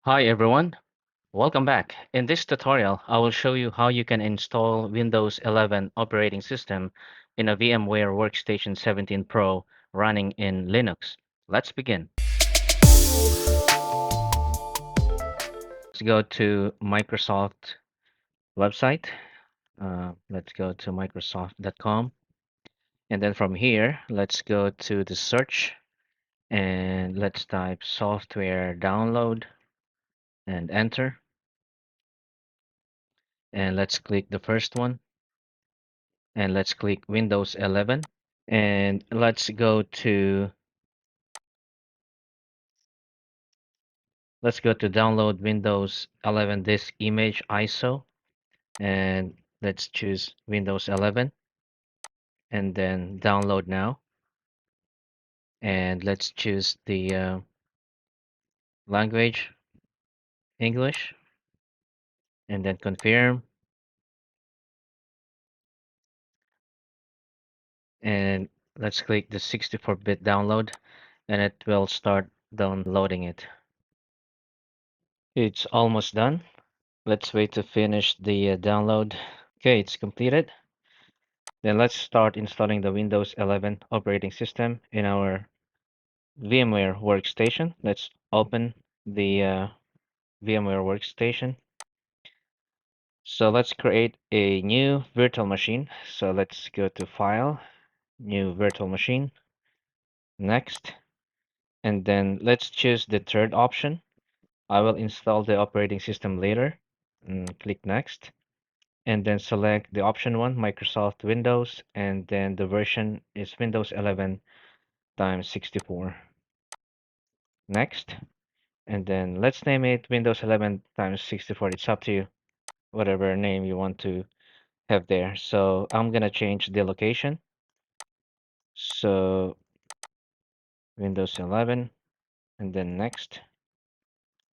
Hi everyone, welcome back. In this tutorial, I will show you how you can install Windows 11 operating system in a VMware Workstation 17 Pro running in Linux. Let's begin. Let's go to Microsoft website. Let's go to microsoft.com, and then from here, let's go to the search and let's type software download and enter, and let's click the first one, and let's click Windows 11. And let's go to download Windows 11 disk image ISO, and let's choose Windows 11 and then download now, and let's choose the language English, and then confirm, and let's click the 64-bit download, and it will start downloading it. It's almost done. Let's wait to finish the download. Okay, it's completed. Then let's start installing the Windows 11 operating system in our VMware Workstation. Let's open the VMware Workstation. So let's create a new virtual machine. So let's go to File, New Virtual Machine, Next, and then let's choose the third option. I will install the operating system later. Click Next, and then select the option 1, Microsoft Windows, and then the version is Windows 11 times 64. Next, and then let's name it Windows 11 times 64. It's up to you, whatever name you want to have there. So I'm gonna change the location. So Windows 11, and then next.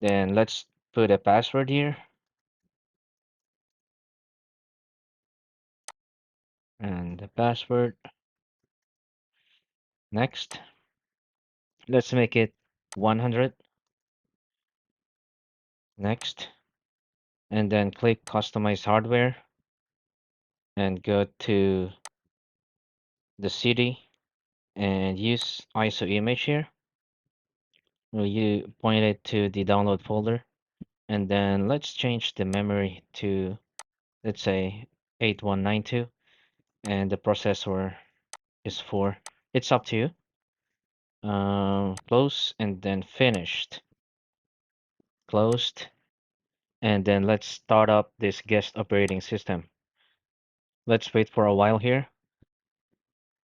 Then let's put a password here, and the password. Next, let's make it 100. Next, and then click Customize Hardware, and go to the CD and use ISO image here. Will you point it to the download folder, and then let's change the memory to, let's say, 8192, and the processor is 4. It's up to you. Close, and then finished. Closed, and then let's start up this guest operating system. Let's wait for a while here.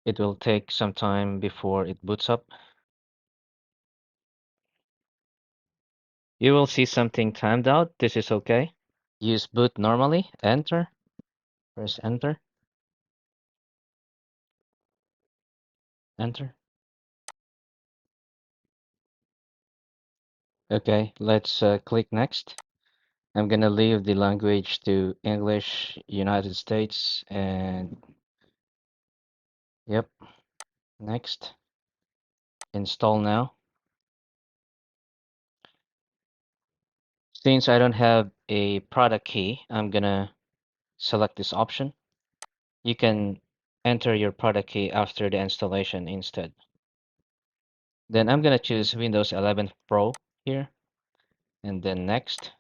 It will take some time before it boots up. You will see something timed out. This is okay. Use boot normally. Enter. Press enter. Enter. Okay, let's click next. I'm gonna leave the language to English, United States, and yep, next. Install now. Since I don't have a product key, I'm gonna select this option. You can enter your product key after the installation instead. Then I'm gonna choose Windows 11 Pro here, and then next,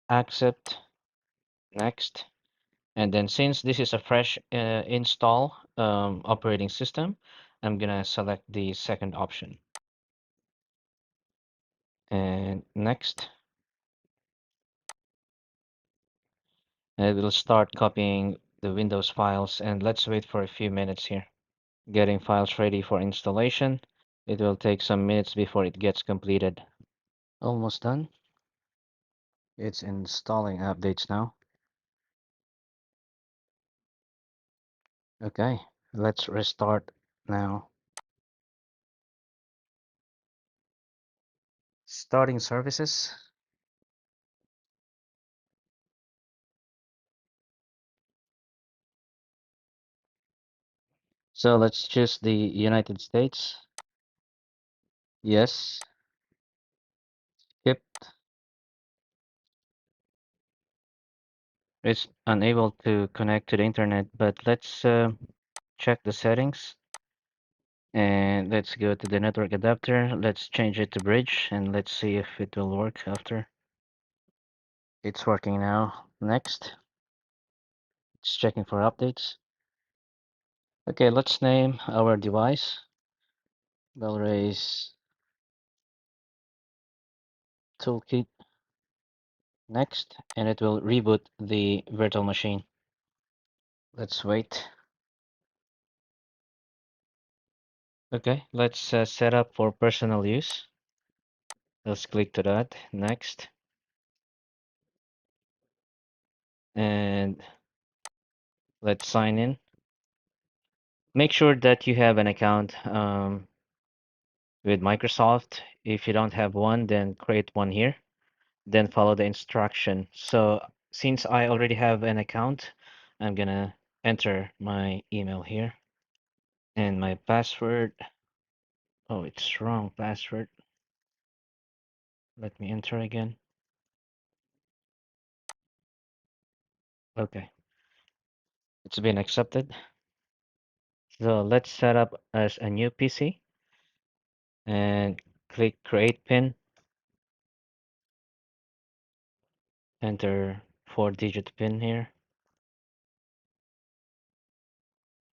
accept, next. And then since this is a fresh install operating system, I'm gonna select the second option, and next. And it will start copying the Windows files, and let's wait for a few minutes here. Getting files ready for installation. It will take some minutes before it gets completed. Almost done. It's installing updates now. Okay, let's restart now. Starting services. So let's choose the United States. Yes. Yep, it's unable to connect to the internet, but let's check the settings and let's go to the network adapter. Let's change it to bridge and let's see if it will work after. It's working now. Next, it's checking for updates. Okay, let's name our device Bellrace Toolkit. Next, and it will reboot the virtual machine. Let's wait. Okay, let's set up for personal use. Let's click to that. Next, and let's sign in. Make sure that you have an account with Microsoft. If you don't have one, then create one here. Then follow the instruction. So since I already have an account, I'm gonna enter my email here and my password. Oh, it's wrong password. Let me enter again. Okay, it's been accepted. So let's set up as a new PC and click create pin, enter 4-digit pin here,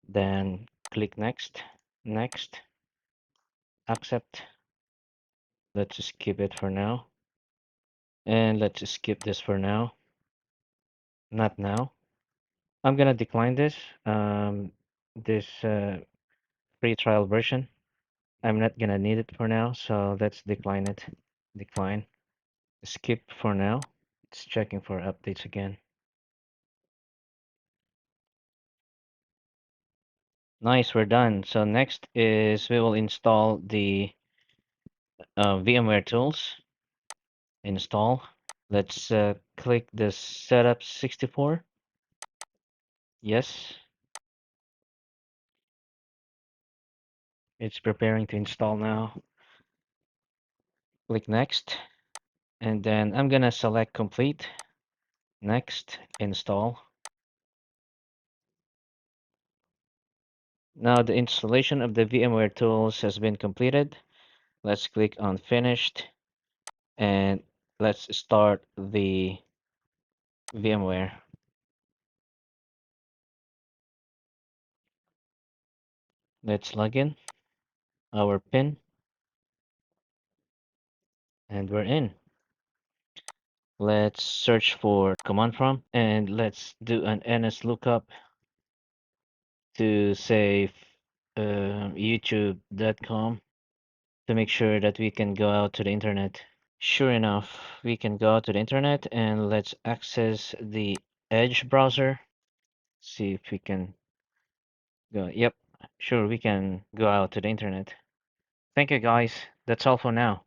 then click next, next, accept. Let's skip it for now. And let's skip this for now. Not now. I'm gonna decline this, this free trial version. I'm not gonna need it for now, so let's decline it. Decline. Skip for now. It's checking for updates again. Nice, we're done. So next is we will install the VMware tools. Install. Let's click the setup 64. Yes, it's preparing to install now. Click next, and then I'm gonna select complete. Next, install. Now the installation of the VMware tools has been completed. Let's click on finished and let's start the VMware. Let's log in our PIN and we're in. Let's search for command prompt and let's do an ns lookup to say youtube.com to make sure that we can go out to the internet. Sure enough, we can go out to the internet and let's access the Edge browser. See if we can go. Yep, sure, we can go out to the internet. Thank you guys. That's all for now.